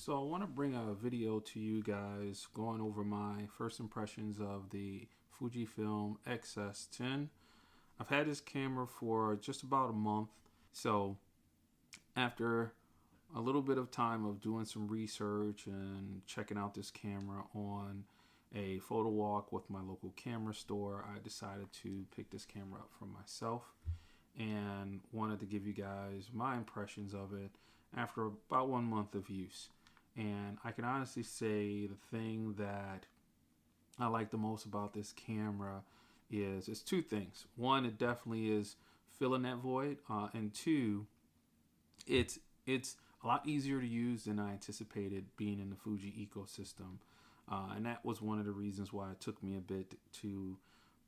So I want to bring a video to you guys going over my first impressions of the Fujifilm X S10. I've had this camera for just about a month. So after a little bit of time of doing some research and checking out this camera on a photo walk with my local camera store, I decided to pick this camera up for myself and wanted to give you guys my impressions of it after about 1 month of use. And I can honestly say the thing that I like the most about this camera is it's two things. One, it definitely is filling that void, and two, it's a lot easier to use than I anticipated being in the Fuji ecosystem, and that was one of the reasons why it took me a bit to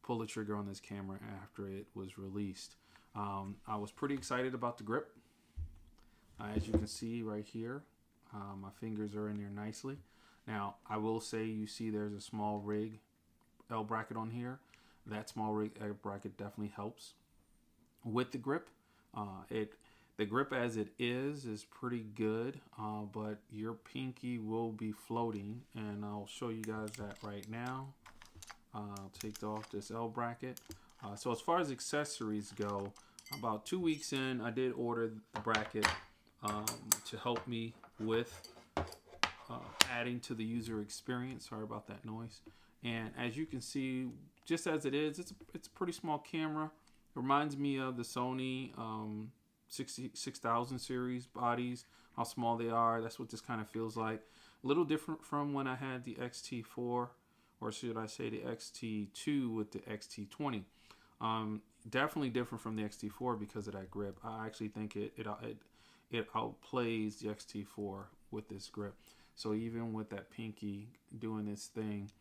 pull the trigger on this camera after it was released. I was pretty excited about the grip. As you can see right here, my fingers are in there nicely. Now, I will say you see there's a small rig L bracket on here. That small rig L bracket definitely helps with the grip. The grip as it is pretty good, but your pinky will be floating, and I'll show you guys that right now. I'll take off this L bracket. So as far as accessories go, about 2 weeks in, I did order the bracket to help me with adding to the user experience. Sorry about that noise. And as you can see, just as it is, it's a pretty small camera. It reminds me of the Sony 6000 series bodies, how small they are. That's what this kind of feels like. A little different from when I had the XT4, or should I say the XT2 with the XT20. Definitely different from the XT4 because of that grip. I actually think it outplays the XT4 with this grip. So even with that pinky doing this thing,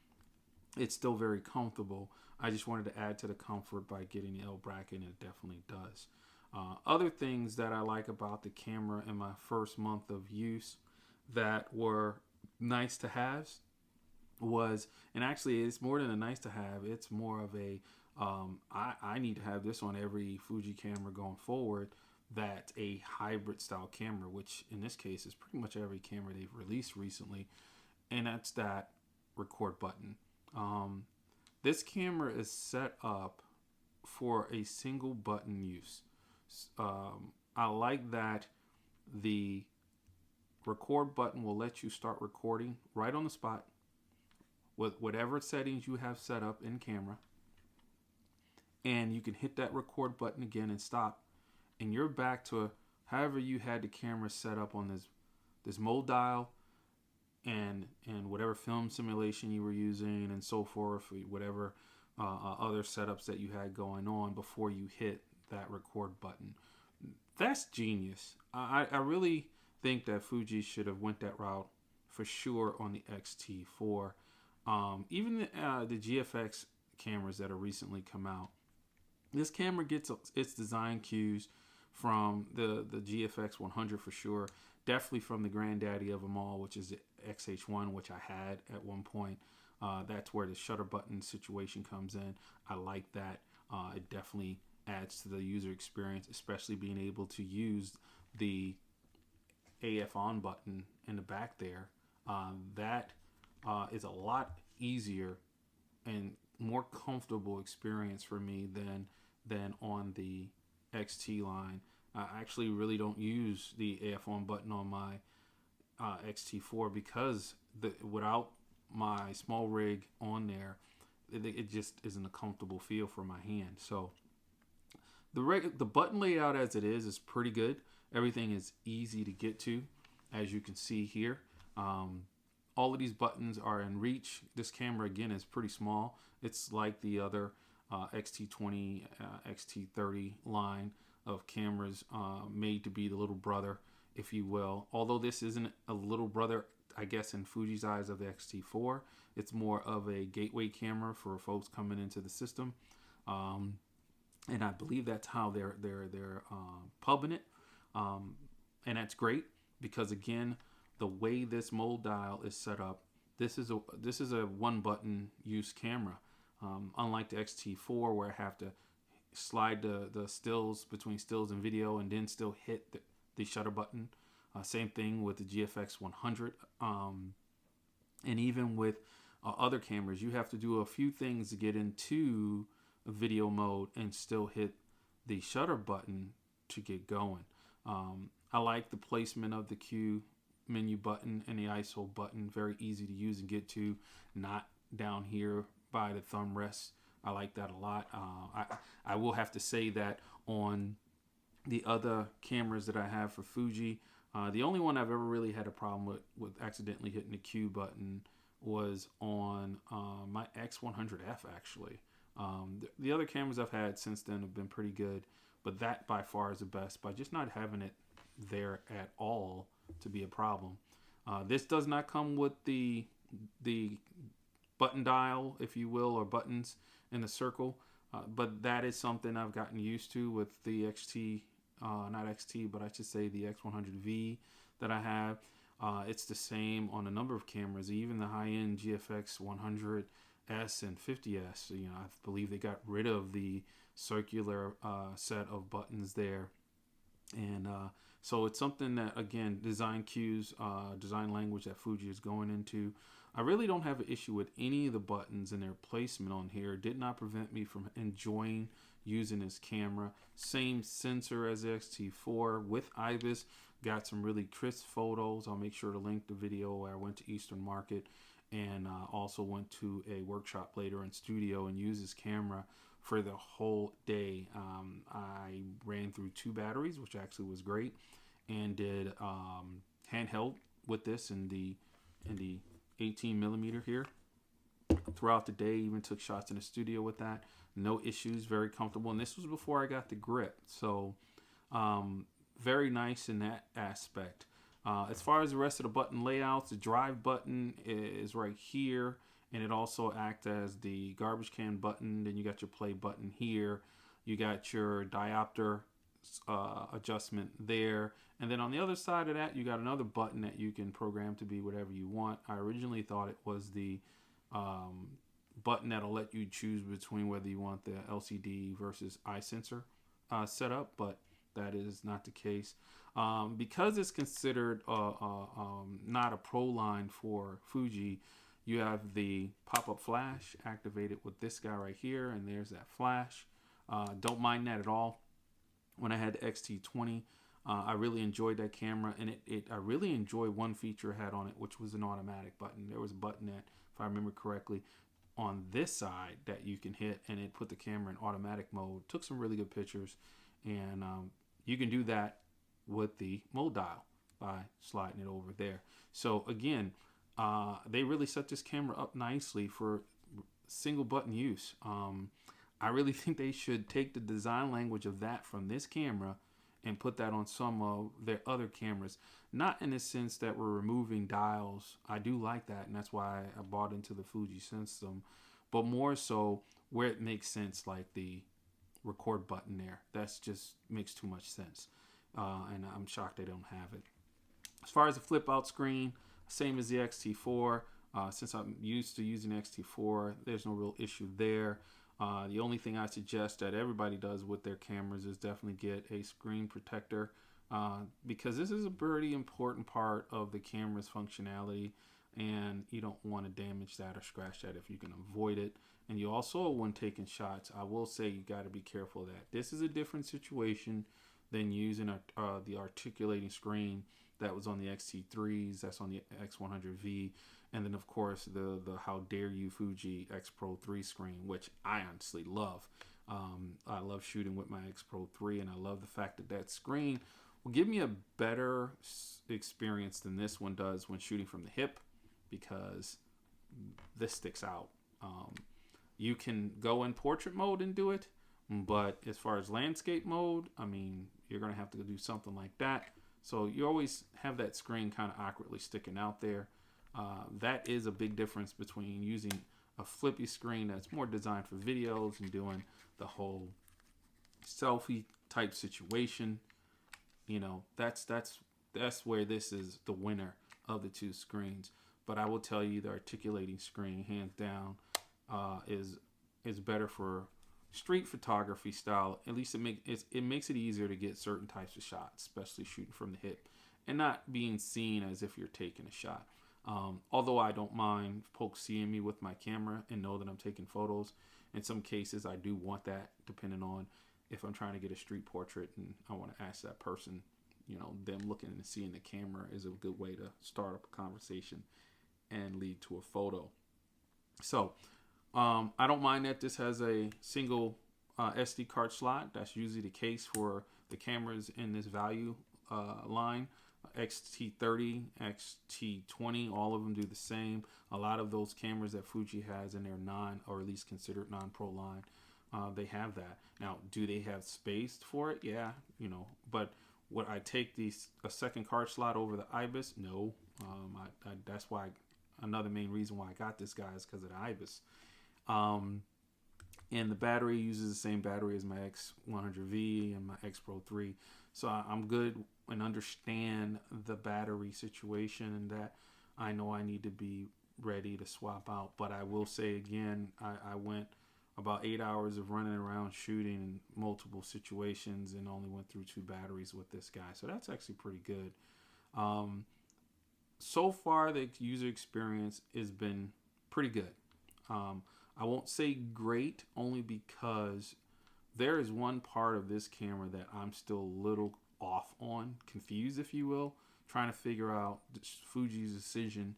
it's still very comfortable. I just wanted to add to the comfort by getting the L bracket, and it definitely does. Other things that I like about the camera in my first month of use that were nice to haves was, and actually it's more than a nice to have, it's more of a I need to have this on every Fuji camera going forward. That's a hybrid style camera, which in this case is pretty much every camera they've released recently, and that's that record button. This camera is set up for a single button use. I like that the record button will let you start recording right on the spot with whatever settings you have set up in camera, and you can hit that record button again and stop, and you're back to however you had the camera set up on this mode dial and whatever film simulation you were using and so forth, whatever other setups that you had going on before you hit that record button. That's genius. I really think that Fuji should have went that route for sure on the XT4. Even the GFX cameras that have recently come out, this camera gets its design cues from the GFX 100 for sure. Definitely from the granddaddy of them all, which is the XH1, which I had at one point. That's where the shutter button situation comes in. I like that. It definitely adds to the user experience, especially being able to use the AF on button in the back there. That is a lot easier and more comfortable experience for me than on the XT line. I actually really don't use the AF on button on my XT4 because without my small rig on there, it just isn't a comfortable feel for my hand. So the button layout as it is pretty good. Everything is easy to get to, as you can see here. All of these buttons are in reach. This camera again is pretty small. It's like the other XT20, XT30 line of cameras made to be the little brother, if you will. Although this isn't a little brother, I guess, in Fuji's eyes of the XT4, it's more of a gateway camera for folks coming into the system. And I believe that's how they're pubbing it. And that's great because, again, the way this mode dial is set up, this is a one button use camera. Unlike the XT4 where I have to slide the stills between stills and video and then still hit the shutter button. Same thing with the GFX 100. And even with other cameras, you have to do a few things to get into video mode and still hit the shutter button to get going. I like the placement of the Q menu button and the ISO button. Very easy to use and get to, not down here by the thumb rest. I like that a lot. I will have to say that on the other cameras that I have for Fuji, the only one I've ever really had a problem with accidentally hitting the Q button was on my X100F, actually. The other cameras I've had since then have been pretty good, but that by far is the best by just not having it there at all to be a problem. This does not come with the button dial, if you will, or buttons in the circle, but that is something I've gotten used to with the XT, not XT, but I should say the X100V that I have. It's the same on a number of cameras, even the high-end GFX 100S and 50S. You know, I believe they got rid of the circular set of buttons there, and so it's something that, again, design cues, design language that Fuji is going into. I really don't have an issue with any of the buttons and their placement on here. It did not prevent me from enjoying using this camera. Same sensor as the X-T4 with IBIS. Got some really crisp photos. I'll make sure to link the video where I went to Eastern Market, and also went to a workshop later in studio and used this camera for the whole day. I ran through 2 batteries, which actually was great, and did handheld with this in the 18 millimeter here throughout the day. Even took shots in the studio with that. No issues, very comfortable. And this was before I got the grip, so very nice in that aspect. As far as the rest of the button layouts, the drive button is right here, and it also acts as the garbage can button. Then you got your play button here. You got your diopter adjustment there, and then on the other side of that, you got another button that you can program to be whatever you want. I originally thought it was the button that'll let you choose between whether you want the LCD versus eye sensor setup, but that is not the case. Because it's considered not a pro line for Fuji, you have the pop-up flash activated with this guy right here, and there's that flash. Don't mind that at all. When I had the XT20, I really enjoyed that camera, and I really enjoyed one feature it had on it, which was an automatic button. There was a button that, if I remember correctly, on this side that you can hit, and it put the camera in automatic mode. Took some really good pictures, and you can do that with the mode dial by sliding it over there. So again, they really set this camera up nicely for single button use. I really think they should take the design language of that from this camera and put that on some of their other cameras. Not in the sense that we're removing dials. I do like that, and that's why I bought into the Fuji system, but more so where it makes sense, like the record button there. That's just makes too much sense, and I'm shocked they don't have it. As far as the flip out screen, same as the XT4. Since I'm used to using XT4, there's no real issue there. The only thing I suggest that everybody does with their cameras is definitely get a screen protector, because this is a pretty important part of the camera's functionality, and you don't want to damage that or scratch that if you can avoid it. And you also, when taking shots, I will say you got to be careful of that. This is a different situation than using the articulating screen that was on the XT3s, that's on the X100V, and then of course the How Dare You Fuji X Pro 3 screen, which I honestly love. I love shooting with my X Pro 3, and I love the fact that that screen will give me a better experience than this one does when shooting from the hip, because this sticks out. You can go in portrait mode and do it, but as far as landscape mode, I mean, you're going to have to do something like that. So you always have that screen kind of awkwardly sticking out there. That is a big difference between using a flippy screen that's more designed for videos and doing the whole selfie type situation. You know, that's where this is the winner of the two screens. But I will tell you, the articulating screen, hands down, is better for street photography style. At least it makes it easier to get certain types of shots, especially shooting from the hip. and not being seen as if you're taking a shot. Although I don't mind folks seeing me with my camera and know that I'm taking photos. In some cases, I do want that, depending on if I'm trying to get a street portrait and I want to ask that person, them looking and seeing the camera is a good way to start up a conversation and lead to a photo. So I don't mind that this has a single SD card slot. That's usually the case for the cameras in this value line. XT30, XT20, all of them do the same. A lot of those cameras that Fuji has in their or at least considered non-pro line, they have that. Now, do they have space for it? Yeah, but would I take a second card slot over the IBIS? No. That's why another main reason why I got this guy is because of the IBIS. And the battery uses the same battery as my X100V and my X Pro 3. So I'm good and understand the battery situation, and that I know I need to be ready to swap out. But I will say again, I went about 8 hours of running around shooting in multiple situations and only went through 2 batteries with this guy. So that's actually pretty good. So far, the user experience has been pretty good. I won't say great, only because there is one part of this camera that I'm still a little off on, confused, if you will, trying to figure out Fuji's decision,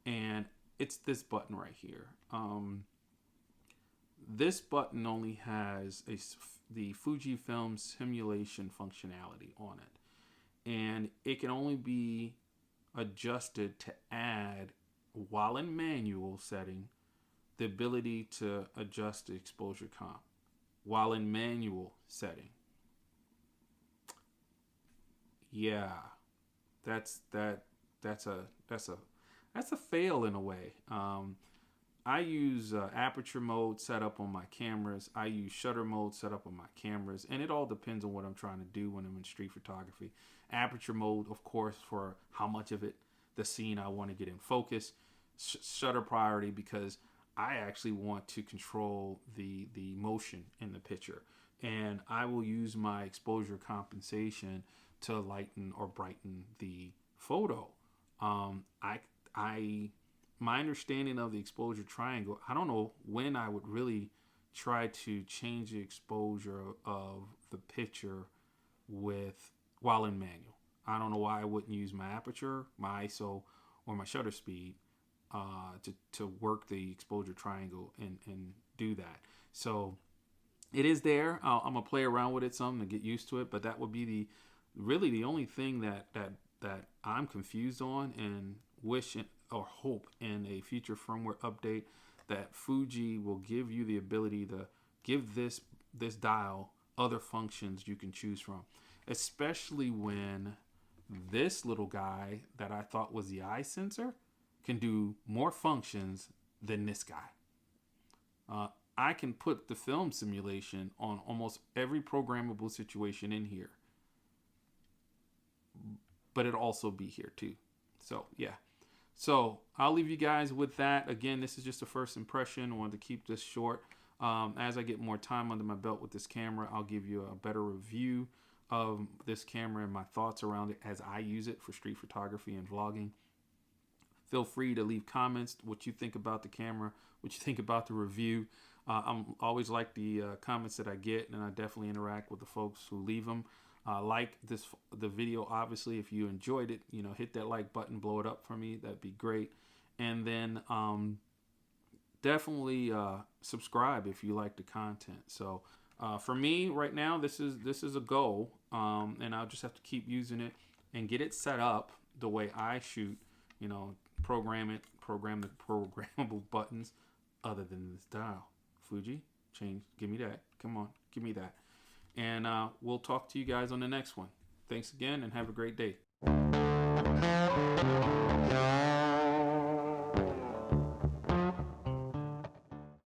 and it's this button right here. This button only has the Fujifilm simulation functionality on it, and it can only be adjusted to add, while in manual setting, the ability to adjust the exposure comp while in manual setting. Yeah, that's a fail in a way. I use aperture mode set up on my cameras. I use shutter mode set up on my cameras, and it all depends on what I'm trying to do when I'm in street photography. Aperture mode, of course, for how much of the scene I want to get in focus. Shutter priority, because I actually want to control the motion in the picture, and I will use my exposure compensation to lighten or brighten the photo. My understanding of the exposure triangle, I don't know when I would really try to change the exposure of the picture while in manual. I don't know why I wouldn't use my aperture, my ISO, or my shutter speed to work the exposure triangle and do that. So it is there. I'm gonna play around with it some to get used to it, but that would be really the only thing that I'm confused on, and wish or hope in a future firmware update that Fuji will give you the ability to give this dial other functions you can choose from, especially when this little guy that I thought was the eye sensor can do more functions than this guy. I can put the film simulation on almost every programmable situation in here, but it'll also be here too. So yeah. So I'll leave you guys with that. Again, this is just a first impression. I wanted to keep this short. As I get more time under my belt with this camera, I'll give you a better review of this camera and my thoughts around it as I use it for street photography and vlogging. Feel free to leave comments, what you think about the camera, what you think about the review. I'm always like the comments that I get, and I definitely interact with the folks who leave them. Like the video, obviously, if you enjoyed it, hit that like button, blow it up for me. That'd be great. And then definitely subscribe if you like the content. So for me right now, this is a goal, and I'll just have to keep using it and get it set up the way I shoot. Program the programmable buttons other than this dial. Fuji, give me that. Come on, give me that. And we'll talk to you guys on the next one. Thanks again, and have a great day.